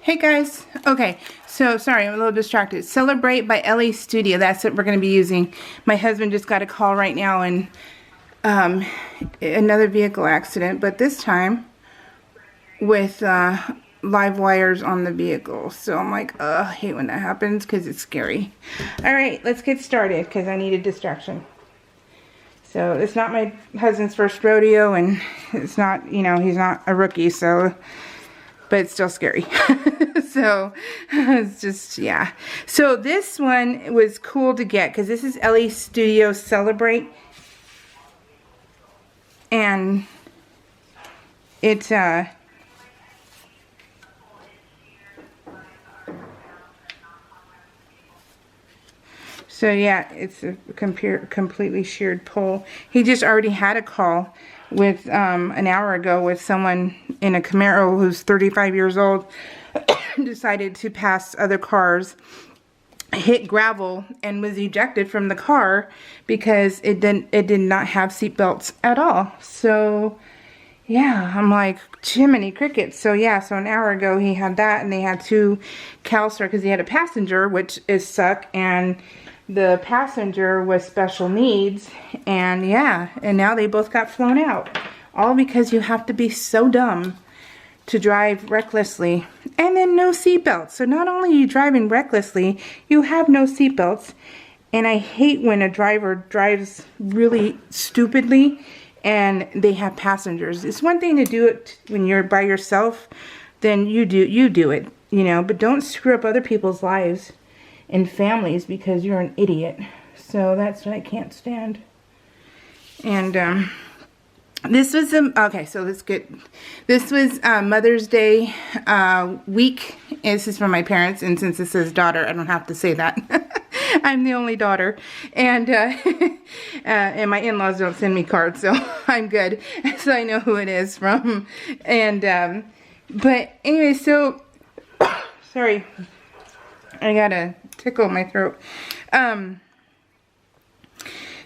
Hey guys, okay, so sorry, I'm a little distracted. Celebrate by LA Studio, that's what we're going to be using. My husband just got a call right now and another vehicle accident, but this time with live wires on the vehicle. So I'm like, I hate when that happens because it's scary. Alright, let's get started because I need a distraction. So it's not my husband's first rodeo and it's not, you know, he's not a rookie, so... but it's still scary. So it's just, yeah. So this one was cool to get because this is LA Studio Celebrate. And it's so yeah, it's a completely sheared pole. He just already had a call with an hour ago with someone in a Camaro who's 35 years old decided to pass other cars, hit gravel, and was ejected from the car because it did not have seat belts at all. So yeah, I'm like, Jiminy Crickets. So yeah, so an hour ago he had that, and they had two CalStar because he had a passenger, which is suck, and the passenger was special needs, and yeah, and now they both got flown out. All because you have to be so dumb to drive recklessly, and then no seatbelts. So not only are you driving recklessly, you have no seatbelts, and I hate when a driver drives really stupidly and they have passengers. It's one thing to do it when you're by yourself, then you do it, you know, but don't screw up other people's lives and families because you're an idiot. So that's what I can't stand. And this was okay, so let's get, this was Mother's Day week. This is from my parents, and since it says daughter, I don't have to say that. I'm the only daughter, and and my in-laws don't send me cards, so I'm good. So I know who it is from. And but anyway, so sorry, I gotta tickle my throat.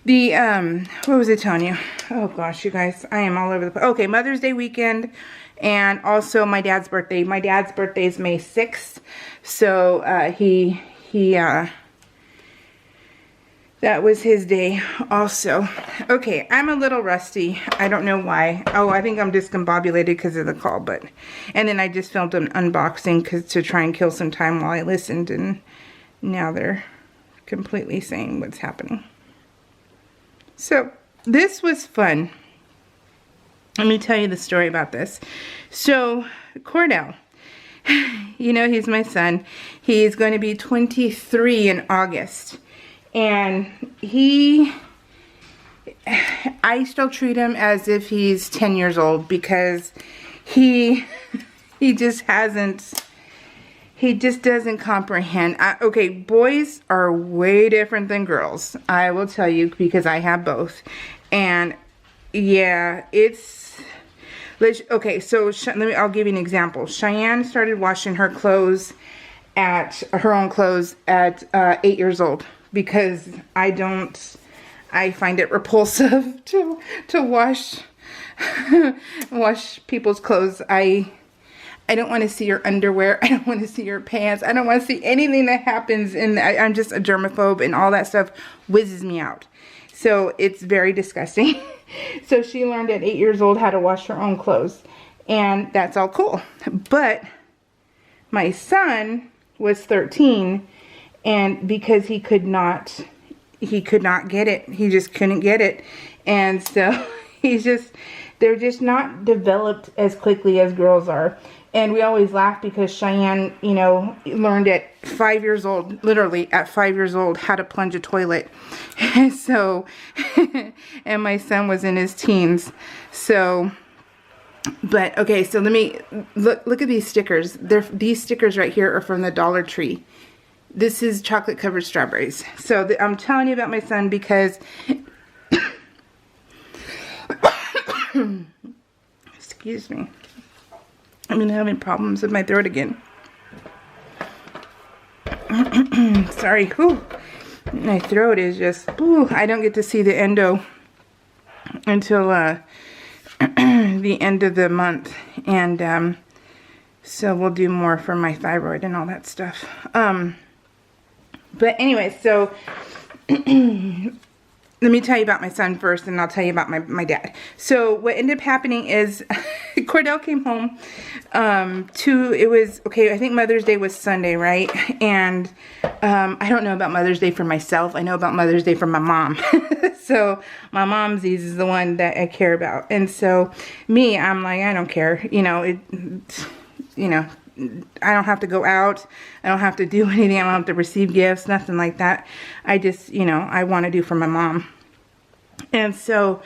What was I telling you? Oh gosh, you guys, I am all over the place. Okay, Mother's Day weekend, and also my dad's birthday. My dad's birthday is May 6th, so that was his day also. Okay, I'm a little rusty. I don't know why. Oh, I think I'm discombobulated because of the call, but, and then I just filmed an unboxing to try and kill some time while I listened, and now they're completely saying what's happening. So this was fun. Let me tell you the story about this. So Cordell, you know, he's my son. He's going to be 23 in August. And I still treat him as if he's 10 years old because he just hasn't, he just doesn't comprehend. Okay, boys are way different than girls. I will tell you because I have both. And yeah, it's, okay, so I'll give you an example. Cheyenne started washing her clothes her own clothes at 8 years old because I find it repulsive to wash people's clothes. I don't want to see your underwear. I don't want to see your pants. I don't want to see anything that happens. And I'm just a germaphobe, and all that stuff whizzes me out. So it's very disgusting. So she learned at 8 years old how to wash her own clothes. And that's all cool. But my son was 13. And because he could not get it. He just couldn't get it. And so they're just not developed as quickly as girls are. And we always laugh because Cheyenne, you know, learned at 5 years old, literally at 5 years old, how to plunge a toilet. So, and my son was in his teens. So, but okay, so let me, look at these stickers. These stickers right here are from the Dollar Tree. This is chocolate covered strawberries. So I'm telling you about my son because, excuse me. I'm having problems with my throat again. Sorry. Whew. My throat is just, whew, I don't get to see the endo until the end of the month. And So we'll do more for my thyroid and all that stuff. But anyway, so let me tell you about my son first, and I'll tell you about my dad. So what ended up happening is Cordell came home it was, okay, I think Mother's Day was Sunday, right? And I don't know about Mother's Day for myself. I know about Mother's Day for my mom. So my momsies is the one that I care about. And so me, I'm like, I don't care. You know, I don't have to go out. I don't have to do anything. I don't have to receive gifts, nothing like that. I just, I want to do for my mom. And so,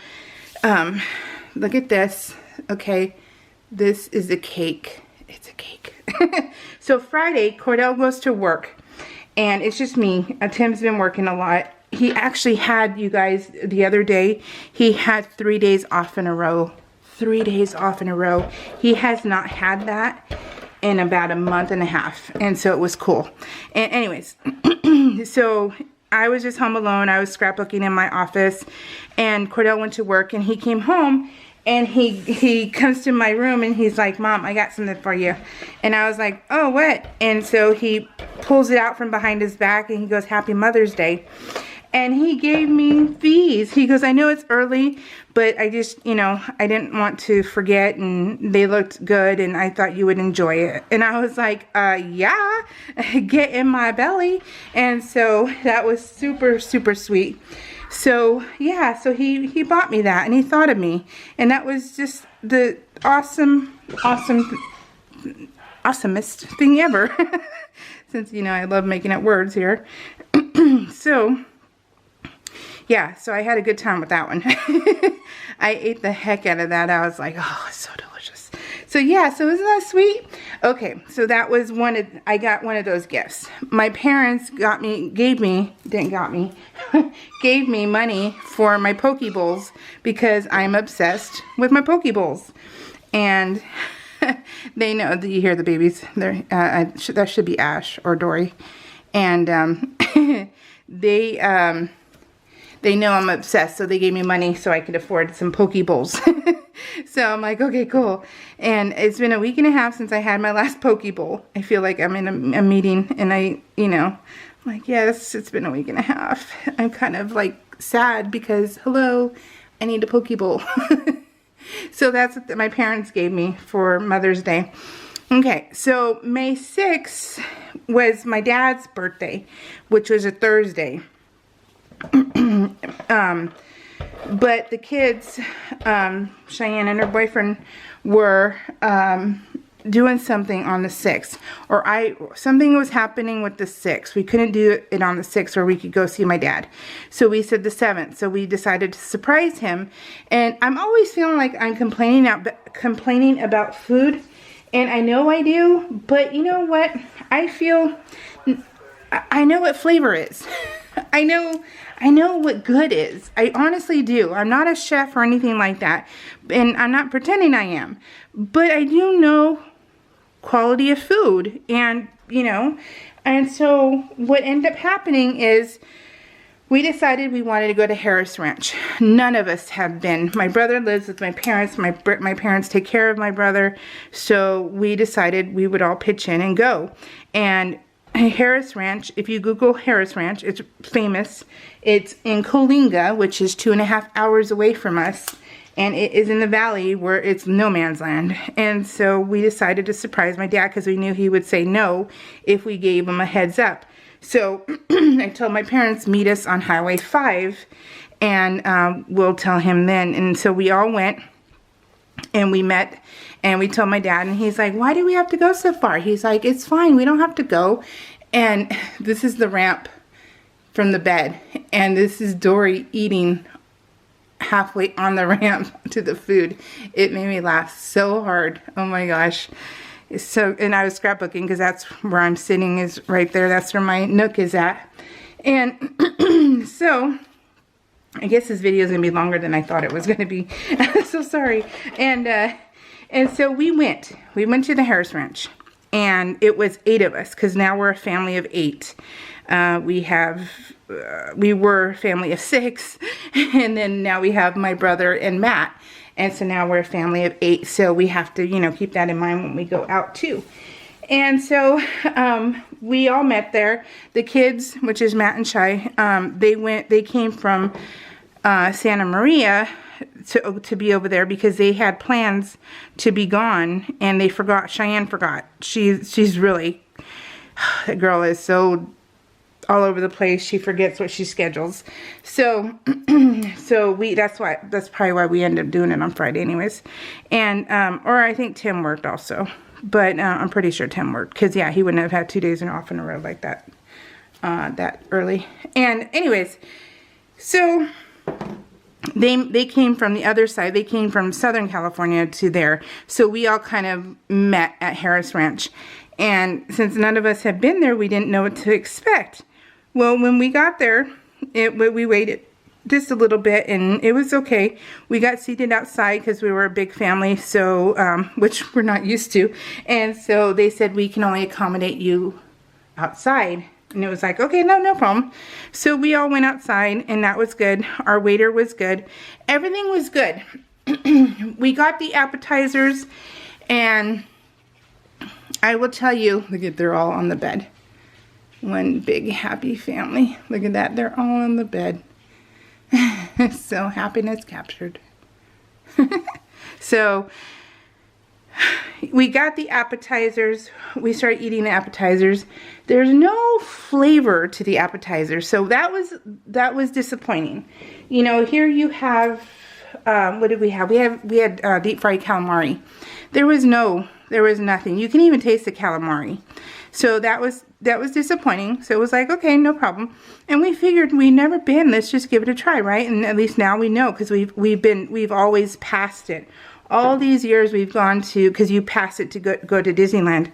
look at this. Okay, this is a cake. It's a cake. So Friday, Cordell goes to work, and it's just me. Tim's been working a lot. He actually had, you guys, the other day, he had 3 days off in a row. 3 days off in a row. He has not had that in about a month and a half, and so it was cool. And anyways, so I was just home alone. I was scrapbooking in my office, and Cordell went to work, and he came home, and he comes to my room, and he's like, Mom, I got something for you. And I was like, oh, what? And so he pulls it out from behind his back, and he goes, Happy Mother's Day. And he gave me these. He goes, I know it's early, but I just, I didn't want to forget, and they looked good, and I thought you would enjoy it. And I was like, yeah, get in my belly. And so that was super, super sweet. So, yeah, so he bought me that, and he thought of me. And that was just the awesomest thing ever. Since, I love making up words here. So, yeah, so I had a good time with that one. I ate the heck out of that. I was like, oh, it's so delicious. So yeah, so isn't that sweet? Okay, so that was I got one of those gifts. My parents gave me money for my Poke Bowls because I'm obsessed with my Poke Bowls. And they know, that you hear the babies, that should be Ash or Dory. And they know I'm obsessed, so they gave me money so I could afford some Poke Bowls. So I'm like, okay, cool. And it's been a week and a half since I had my last Poke Bowl. I feel like I'm in a meeting, and I'm like, yes, it's been a week and a half. I'm kind of like sad because, hello, I need a Poke Bowl. So that's what my parents gave me for Mother's Day. Okay, so May 6th was my dad's birthday, which was a Thursday. But the kids, Cheyenne and her boyfriend, were doing something on the 6th. Something was happening with the 6th. We couldn't do it on the 6th, or we could go see my dad. So we said the 7th. So we decided to surprise him. And I'm always feeling like I'm complaining about food. And I know I do. But you know what? I know what flavor is. I know what good is. I honestly do. I'm not a chef or anything like that. And I'm not pretending I am. But I do know quality of food. And, and so what ended up happening is we decided we wanted to go to Harris Ranch. None of us have been. My brother lives with my parents. My parents take care of my brother. So we decided we would all pitch in and go. And Harris Ranch, if you Google Harris Ranch, it's famous. It's in Coalinga, which is 2.5 hours away from us. And it is in the valley where it's no man's land. And so we decided to surprise my dad because we knew he would say no if we gave him a heads up. So I told my parents, meet us on Highway 5, and we'll tell him then. And so we all went, and we met, and we told my dad, and he's like, why do we have to go so far? He's like, it's fine, we don't have to go. And this is the ramp from the bed, and this is Dory eating halfway on the ramp to the food. It made me laugh so hard. Oh my gosh. So, and I was scrapbooking because that's where I'm sitting, is right there. That's where my nook is at. And so I guess this video is going to be longer than I thought it was going to be. So sorry. And so we went to the Harris Ranch, and it was 8 of us because now we're a family of 8. We were a family of 6, and then now we have my brother and Matt. And so now we're a family of 8. So we have to, you know, keep that in mind when we go out too. And so we all met there. The kids, which is Matt and Shai, they came from Santa Maria to be over there because they had plans to be gone, and they forgot. Cheyenne forgot. She's really, that girl is so all over the place. She forgets what she schedules. So that's probably why we ended up doing it on Friday anyways. And or I think Tim worked also, but I'm pretty sure Tim worked because yeah, he wouldn't have had 2 days off in a row like that that early. And anyways, so they came from the other side. They came from Southern California to there. So we all kind of met at Harris Ranch. And since none of us had been there, we didn't know what to expect. Well, when we got there, we waited just a little bit, and it was okay. We got seated outside because we were a big family, so which we're not used to. And so they said, we can only accommodate you outside. And it was like, okay, no problem. So we all went outside, and that was good. Our waiter was good. Everything was good. We got the appetizers, and I will tell you, look at, they're all on the bed. One big happy family. Look at that, they're all on the bed. So happiness captured. So we got the appetizers. We started eating the appetizers. There's no flavor to the appetizers, so that was disappointing. You know, here you have what did we have? We had deep fried calamari. There was nothing. You can even taste the calamari. So that was disappointing. So it was like, okay, no problem. And we figured we've never been. Let's just give it a try, right? And at least now we know because we've always passed it. All these years we've gone to, because you pass it to go to Disneyland,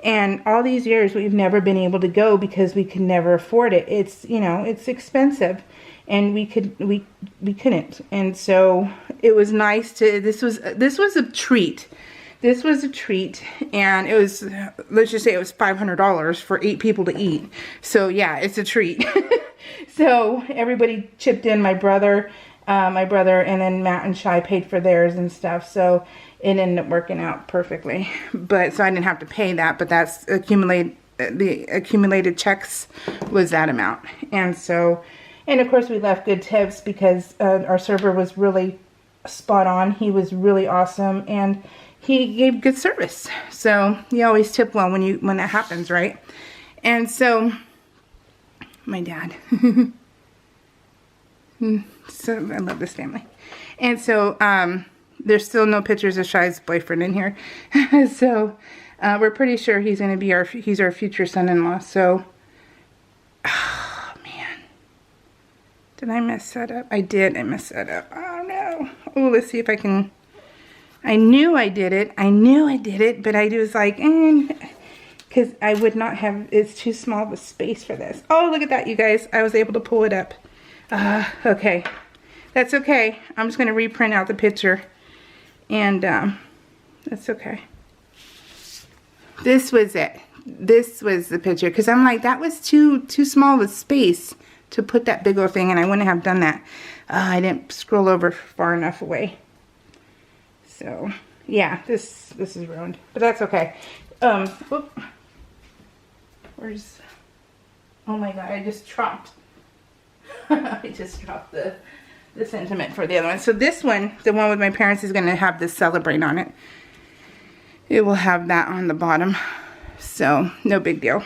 and all these years we've never been able to go because we could never afford it. It's, you know, it's expensive, and we couldn't. And so it was nice to. This was a treat. This was a treat, and it was, let's just say it was $500 for 8 people to eat. So yeah, it's a treat. So everybody chipped in. My brother, and then Matt and Shai paid for theirs and stuff. So it ended up working out perfectly. But so I didn't have to pay that, but that's the accumulated checks was that amount. And so, and of course we left good tips because our server was really spot on. He was really awesome, and he gave good service. So you always tip well when that happens, right? And so my dad. So I love this family. And so there's still no pictures of Shai's boyfriend in here. So we're pretty sure he's going to be our future son-in-law. So oh man, did I mess that up? I did. I messed that up. Oh no. Oh, let's see if I can. I knew I did it. But I was like, because I would not have. It's too small of a space for this. Oh, look at that, you guys. I was able to pull it up. Okay, that's okay. I'm just going to reprint out the picture, and that's okay. This was it. This was the picture, because I'm like, that was too small of a space to put that big old thing, and I wouldn't have done that. I didn't scroll over far enough away. So yeah, this is ruined, but that's okay. Whoop. Where's? Oh my God! I just dropped. I just dropped the sentiment for the other one. So this one, the one with my parents, is going to have the celebrate on it. It will have that on the bottom. So no big deal.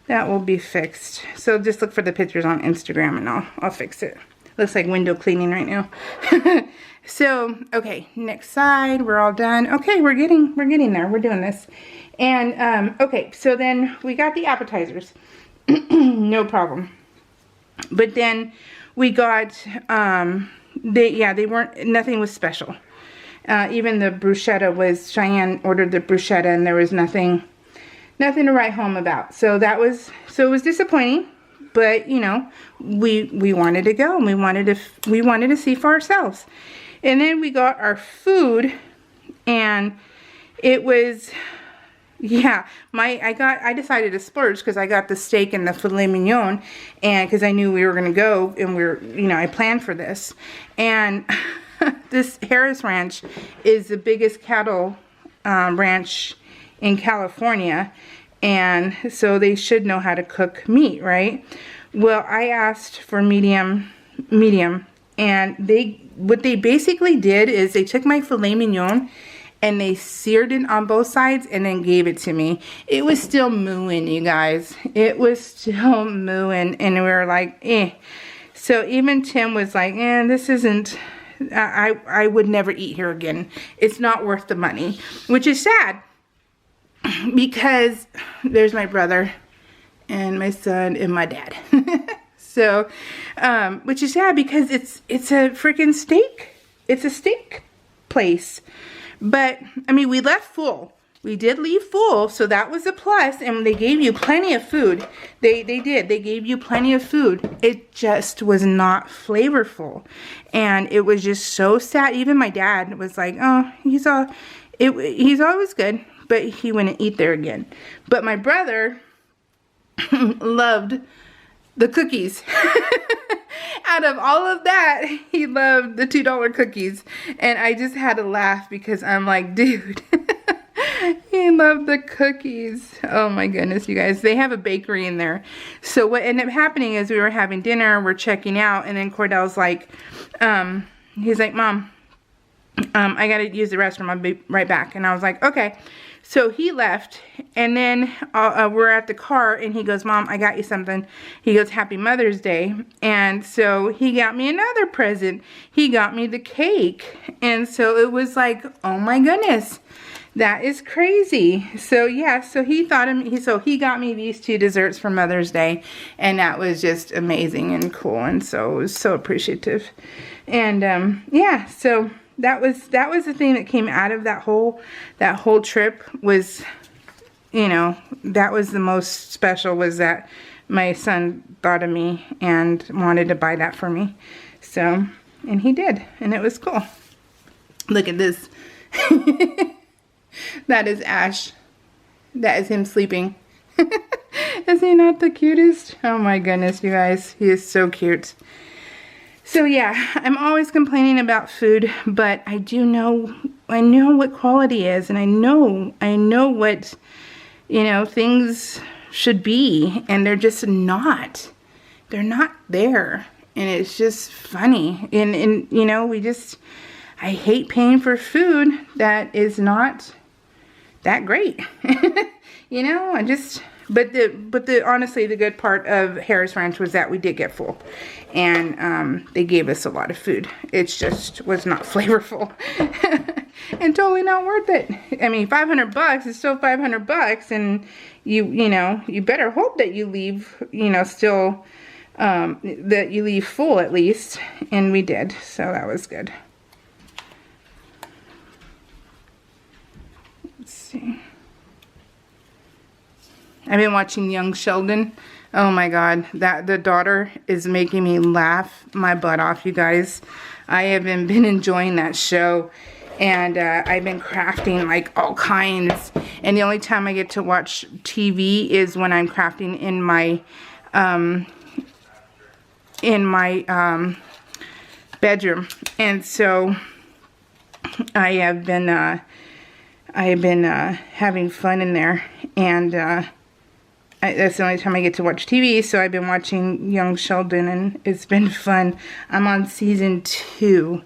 That will be fixed. So just look for the pictures on Instagram and I'll fix it. Looks like window cleaning right now. So okay, next side. We're all done. Okay, we're getting there. We're doing this. And okay, so then we got the appetizers. No problem. But then we got, they weren't, nothing was special. Even the bruschetta was, Cheyenne ordered the bruschetta, and there was nothing to write home about. So it was disappointing, but you know, we wanted to go, and we wanted to see for ourselves. And then we got our food, and it was, yeah, I decided to splurge because I got the steak and the filet mignon, and because I knew we were going to go, and I planned for this. And this Harris Ranch is the biggest cattle ranch in California, and so they should know how to cook meat, right? Well, I asked for medium, and what they basically did is they took my filet mignon and they seared it on both sides and then gave it to me. It was still mooing, you guys. It was still mooing, and we were like, eh. So even Tim was like, this isn't, I would never eat here again. It's not worth the money, which is sad because there's my brother and my son and my dad. So, which is sad because it's a freaking steak. It's a steak place. But, I mean, we left full. We did leave full, so that was a plus, and they gave you plenty of food. They did. They gave you plenty of food. It just was not flavorful, and it was just so sad. Even my dad was like, oh, he's always good, but he wouldn't eat there again. But my brother loved the cookies. Out of all of that, he loved the $2 cookies, and I just had to laugh because I'm like, dude, he loved the cookies. Oh my goodness, you guys. They have a bakery in there. So what ended up happening is we were having dinner, we're checking out, and then Cordell's like, he's like, Mom, I gotta use the restroom, I'll be right back. And I was like, okay. So he left, and then we're at the car, and he goes, Mom, I got you something. He goes, Happy Mother's Day. And so he got me another present. He got me the cake. And so it was like, oh my goodness, that is crazy. So yeah, so he got me these 2 desserts for Mother's Day, and that was just amazing and cool, and so it was so appreciative. And yeah, so that was the thing that came out of that whole trip was, you know, that was the most special, was that my son thought of me and wanted to buy that for me. So, and he did, and it was cool. Look at this. That is Ash. That is him sleeping. Is he not the cutest? Oh my goodness, you guys. He is so cute. So yeah, I'm always complaining about food, but I know what quality is, and I know what, you know, things should be, and they're just not. They're not there, and it's just funny. And you know, I hate paying for food that is not that great. You know, but honestly, the good part of Harris Ranch was that we did get full, and they gave us a lot of food. It just was not flavorful, and totally not worth it. I mean, $500 is still $500, and you know, you better hope that you leave, you know, still that you leave full at least, and we did, so that was good. Let's see. I've been watching Young Sheldon. Oh my God, the daughter is making me laugh my butt off, you guys. I have been enjoying that show, and I've been crafting like all kinds. And the only time I get to watch TV is when I'm crafting in my bedroom. And so I have been having fun in there, and that's the only time I get to watch TV, so I've been watching Young Sheldon, and it's been fun. I'm on season 2,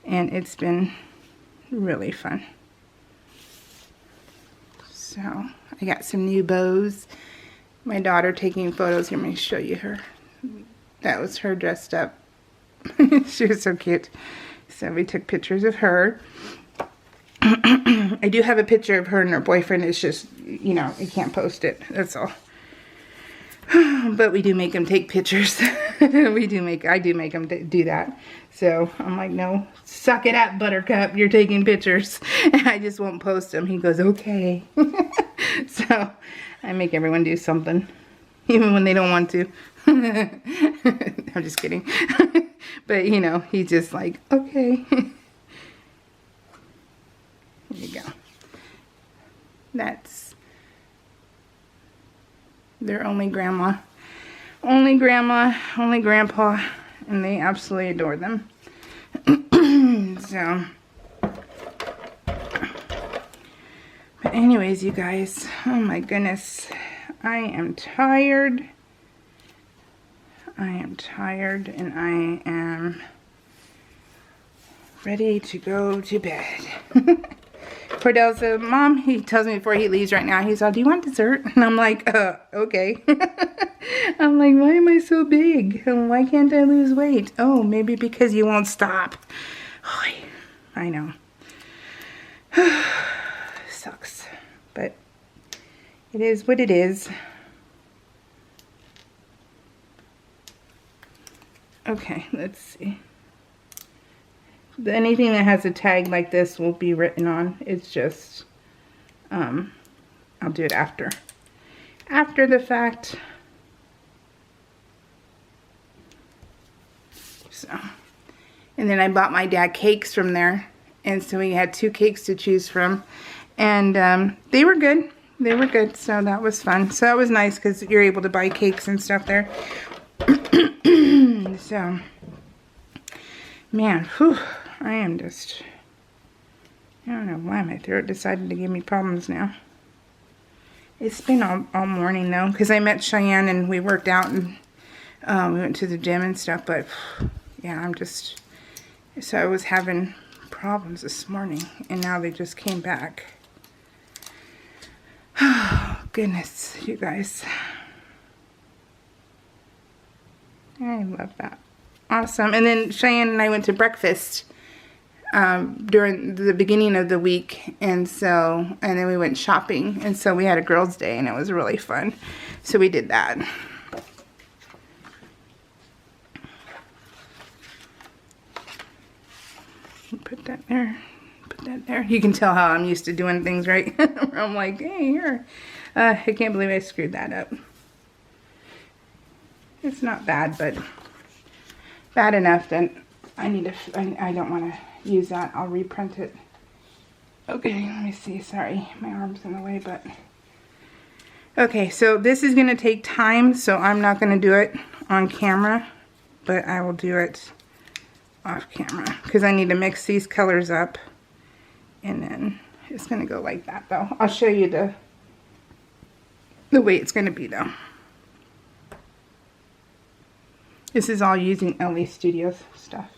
and it's been really fun. So, I got some new bows. My daughter taking photos. Let me show you her. That was her dressed up. She was so cute. So, we took pictures of her. I do have a picture of her and her boyfriend. It's just, you know, you can't post it. That's all. But we do make them take pictures. I do make them do that. So I'm like, no, suck it up, Buttercup. You're taking pictures. And I just won't post them. He goes, okay. So I make everyone do something, even when they don't want to. I'm just kidding. But, you know, he's just like, okay. There you go. That's their only grandma. Only grandma, only grandpa, and they absolutely adore them. So, but anyways, you guys, oh my goodness, I am tired. I am tired, and I am ready to go to bed. Cordell said, Mom, he tells me before he leaves right now, he's all, do you want dessert? And I'm like, okay. I'm like, why am I so big? Why can't I lose weight? Oh, maybe because you won't stop. I know. Sucks. But it is what it is. Okay, let's see. Anything that has a tag like this will be written on. It's just, I'll do it after the fact. So, and then I bought my dad cakes from there, and so we had 2 cakes to choose from, and they were good. They were good, so that was fun. So that was nice because you're able to buy cakes and stuff there. So, man, whew, I am just, I don't know why my throat decided to give me problems now. It's been all morning though, because I met Cheyenne and we worked out and we went to the gym and stuff, but yeah, I'm just, so I was having problems this morning and now they just came back. Oh, goodness, you guys. I love that. Awesome. And then Cheyenne and I went to breakfast during the beginning of the week, and then we went shopping, and so we had a girls' day, and it was really fun. So we did that. Put that there. Put that there. You can tell how I'm used to doing things, right? I'm like, hey, here. I can't believe I screwed that up. It's not bad, but bad enough that I need to, I don't want to use that. I'll reprint it. Okay, let me see. Sorry, my arm's in the way, but. Okay, so this is going to take time, so I'm not going to do it on camera, but I will do it off camera because I need to mix these colors up, and then it's going to go like that, though. I'll show you the way it's going to be, though. This is all using LA Studios stuff.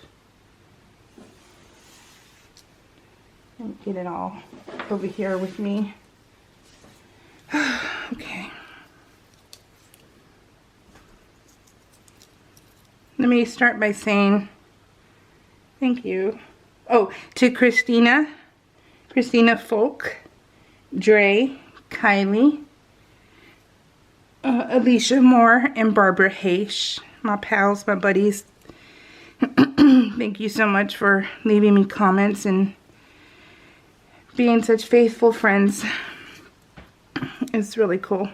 And get it all over here with me. Okay. Let me start by saying thank you. Oh, to Christina Folk, Dre, Kylie, Alicia Moore, and Barbara Haish. My pals, my buddies. Thank you so much for leaving me comments and being such faithful friends. It's really cool.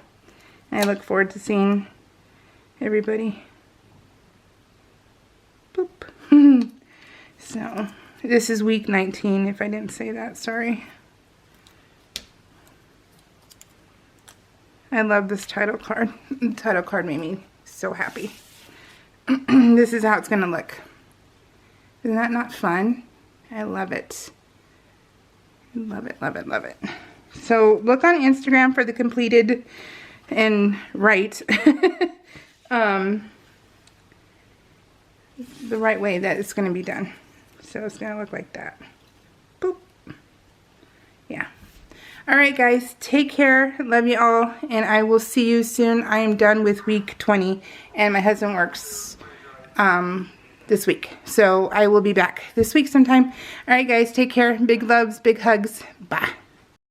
I look forward to seeing everybody. Boop. So, this is week 19, if I didn't say that, sorry. I love this title card. The title card made me so happy. This is how it's going to look. Isn't that not fun? I love it. Love it, love it, love it. So look on Instagram for the completed and right. The right way that it's going to be done. So it's going to look like that. Boop. Yeah. Alright guys, take care. Love you all. And I will see you soon. I am done with week 20. And my husband works this week. So I will be back this week sometime. Alright guys, take care. Big loves, big hugs. Bye.